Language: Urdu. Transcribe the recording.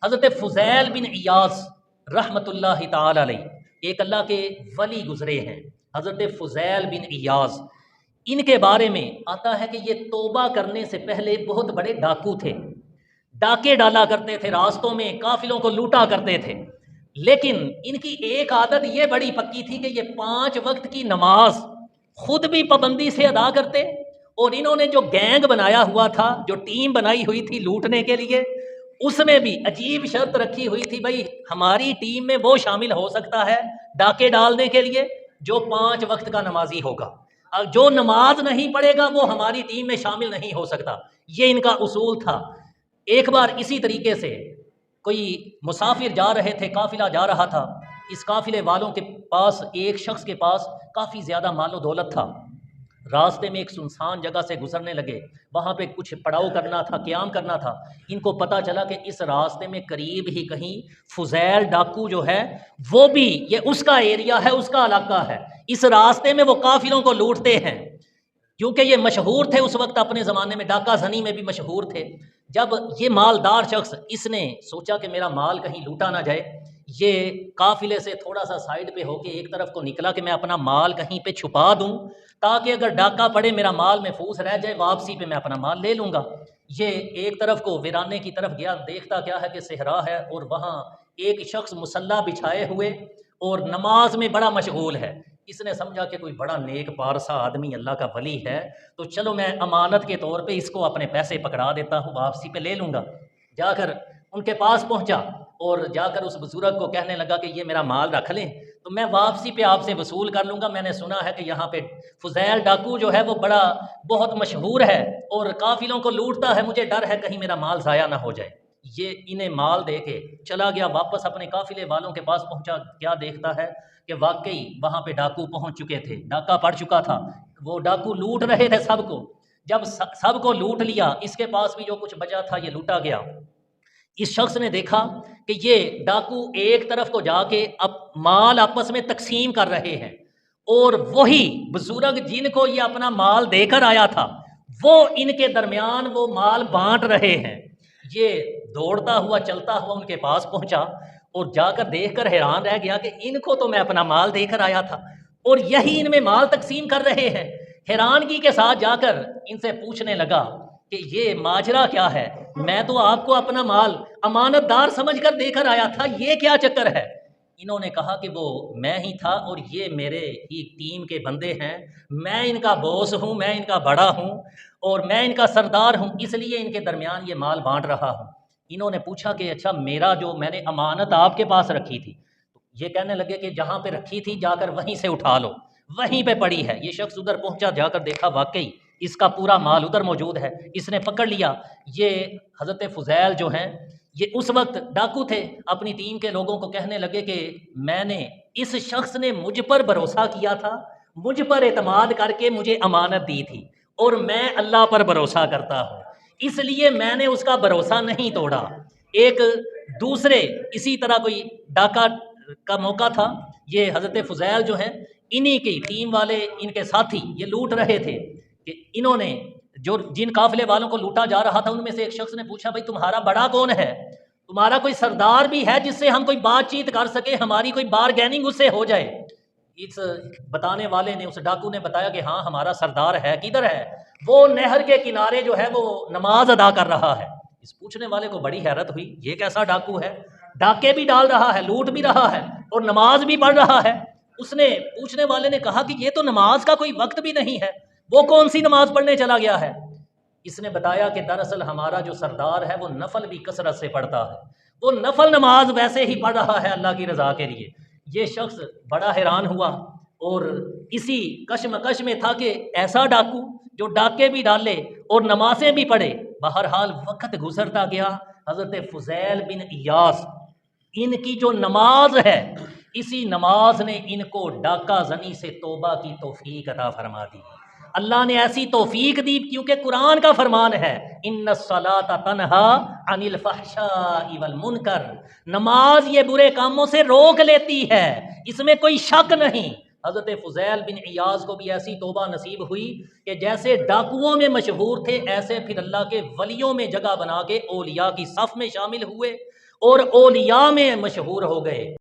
حضرت فضیل بن ایاز رحمۃ اللہ تعالی علیہ ایک اللہ کے ولی گزرے ہیں، حضرت فضیل بن ایاز۔ ان کے بارے میں آتا ہے کہ یہ توبہ کرنے سے پہلے بہت بڑے ڈاکو تھے، ڈاکے ڈالا کرتے تھے، راستوں میں قافلوں کو لوٹا کرتے تھے۔ لیکن ان کی ایک عادت یہ بڑی پکی تھی کہ یہ 5 وقت کی نماز خود بھی پابندی سے ادا کرتے، اور انہوں نے جو گینگ بنایا ہوا تھا، جو ٹیم بنائی ہوئی تھی لوٹنے کے لیے، اس میں بھی عجیب شرط رکھی ہوئی تھی، بھائی ہماری ٹیم میں وہ شامل ہو سکتا ہے ڈاکے ڈالنے کے لیے جو 5 وقت کا نمازی ہوگا، اور جو نماز نہیں پڑھے گا وہ ہماری ٹیم میں شامل نہیں ہو سکتا۔ یہ ان کا اصول تھا۔ ایک بار اسی طریقے سے کوئی مسافر جا رہے تھے، قافلہ جا رہا تھا، اس قافلے والوں کے پاس ایک شخص کے پاس کافی زیادہ مال و دولت تھا۔ راستے میں ایک سنسان جگہ سے گزرنے لگے، وہاں پہ کچھ پڑاؤ کرنا تھا، قیام کرنا تھا۔ ان کو پتہ چلا کہ اس راستے میں قریب ہی کہیں فضیل ڈاکو جو ہے وہ بھی، یہ اس کا ایریا ہے، اس کا علاقہ ہے، اس راستے میں وہ قافلوں کو لوٹتے ہیں، کیونکہ یہ مشہور تھے اس وقت، اپنے زمانے میں ڈاکہ زنی میں بھی مشہور تھے۔ جب یہ مالدار شخص، اس نے سوچا کہ میرا مال کہیں لوٹا نہ جائے، یہ قافلے سے تھوڑا سا سائڈ پہ ہو کے ایک طرف کو نکلا کہ میں اپنا مال کہیں پہ چھپا دوں تاکہ اگر ڈاکہ پڑے میرا مال محفوظ رہ جائے، واپسی پہ میں اپنا مال لے لوں گا۔ یہ ایک طرف کو ویرانے کی طرف گیا، دیکھتا کیا ہے کہ صحرا ہے، اور وہاں ایک شخص مصلی بچھائے ہوئے اور نماز میں بڑا مشغول ہے۔ اس نے سمجھا کہ کوئی بڑا نیک پارسا آدمی اللہ کا ولی ہے، تو چلو میں امانت کے طور پہ اس کو اپنے پیسے پکڑا دیتا ہوں، واپسی پہ لے لوں گا۔ جا کر ان کے پاس پہنچا اور جا کر اس بزرگ کو کہنے لگا کہ یہ میرا مال رکھ لیں تو میں واپسی پہ آپ سے وصول کر لوں گا۔ میں نے سنا ہے کہ یہاں پہ فضیل ڈاکو جو ہے وہ بہت مشہور ہے اور قافلوں کو لوٹتا ہے، مجھے ڈر ہے کہیں میرا مال ضائع نہ ہو جائے۔ یہ انہیں مال دے کے چلا گیا، واپس اپنے قافلے والوں کے پاس پہنچا، کیا دیکھتا ہے کہ واقعی وہاں پہ ڈاکو پہنچ چکے تھے، ڈاکہ پڑ چکا تھا، وہ ڈاکو لوٹ رہے تھے سب کو۔ جب سب کو لوٹ لیا، اس کے پاس بھی جو کچھ بچا تھا یہ لوٹا گیا۔ اس شخص نے دیکھا کہ یہ ڈاکو ایک طرف کو جا کے اب مال آپس میں تقسیم کر رہے ہیں، اور وہی بزرگ جن کو یہ اپنا مال دے کر آیا تھا وہ ان کے درمیان وہ مال بانٹ رہے ہیں۔ یہ دوڑتا ہوا چلتا ہوا ان کے پاس پہنچا اور جا کر دیکھ کر حیران رہ گیا کہ ان کو تو میں اپنا مال دے کر آیا تھا اور یہی ان میں مال تقسیم کر رہے ہیں۔ حیرانگی کے ساتھ جا کر ان سے پوچھنے لگا کہ یہ ماجرا کیا ہے، میں تو آپ کو اپنا مال امانت دار سمجھ کر دے کر آیا تھا، یہ کیا چکر ہے؟ انہوں نے کہا کہ وہ میں ہی تھا اور یہ میرے ہی ٹیم کے بندے ہیں، میں ان کا باس ہوں، میں ان کا بڑا ہوں اور میں ان کا سردار ہوں، اس لیے ان کے درمیان یہ مال بانٹ رہا ہوں۔ انہوں نے پوچھا کہ اچھا میرا جو میں نے امانت آپ کے پاس رکھی تھی، یہ کہنے لگے کہ جہاں پہ رکھی تھی جا کر وہیں سے اٹھا لو، وہیں پہ پڑی ہے۔ یہ شخص ادھر پہنچا، جا کر دیکھا واقعی اس کا پورا مال ادھر موجود ہے، اس نے پکڑ لیا۔ یہ حضرت فضیل جو ہیں یہ اس وقت ڈاکو تھے، اپنی ٹیم کے لوگوں کو کہنے لگے کہ میں نے، اس شخص نے مجھ پر بھروسہ کیا تھا، مجھ پر اعتماد کر کے مجھے امانت دی تھی، اور میں اللہ پر بھروسہ کرتا ہوں، اس لیے میں نے اس کا بھروسہ نہیں توڑا۔ ایک دوسرے اسی طرح کوئی ڈاکہ کا موقع تھا، یہ حضرت فضیل جو ہیں انہی کی ٹیم والے، ان کے ساتھی یہ لوٹ رہے تھے کہ انہوں نے جن قافلے والوں کو لوٹا جا رہا تھا ان میں سے ایک شخص نے پوچھا بھائی تمہارا بڑا کون ہے، تمہارا کوئی سردار بھی ہے جس سے ہم کوئی بات چیت کر سکے، ہماری کوئی بارگیننگ اس سے ہو جائے؟ اس بتانے والے نے، اس ڈاکو نے بتایا کہ ہاں ہمارا سردار ہے، کدھر ہے؟ وہ نہر کے کنارے جو ہے وہ نماز ادا کر رہا ہے۔ اس پوچھنے والے کو بڑی حیرت ہوئی، یہ کیسا ڈاکو ہے، ڈاکے بھی ڈال رہا ہے، لوٹ بھی رہا ہے اور نماز بھی پڑھ رہا ہے؟ اس نے، پوچھنے والے نے کہا کہ یہ تو نماز کا کوئی وقت بھی نہیں ہے، وہ کون سی نماز پڑھنے چلا گیا ہے؟ اس نے بتایا کہ دراصل ہمارا جو سردار ہے وہ نفل بھی کثرت سے پڑھتا ہے، وہ نفل نماز ویسے ہی پڑھ رہا ہے اللہ کی رضا کے لیے۔ یہ شخص بڑا حیران ہوا اور اسی کشمکش میں تھا کہ ایسا ڈاکو جو ڈاکے بھی ڈالے اور نمازیں بھی پڑھے۔ بہرحال وقت گزرتا گیا، حضرت فضیل بن ایاس، ان کی جو نماز ہے اسی نماز نے ان کو ڈاکہ زنی سے توبہ کی توفیق عطا فرما دی۔ اللہ نے ایسی توفیق دی کیونکہ قرآن کا فرمان ہے ان الصلاۃ تنہی عن الفحشاء والمنکر، نماز یہ برے کاموں سے روک لیتی ہے، اس میں کوئی شک نہیں۔ حضرت فضیل بن ایاز کو بھی ایسی توبہ نصیب ہوئی کہ جیسے ڈاکوؤں میں مشہور تھے ایسے پھر اللہ کے ولیوں میں جگہ بنا کے اولیاء کی صف میں شامل ہوئے اور اولیاء میں مشہور ہو گئے۔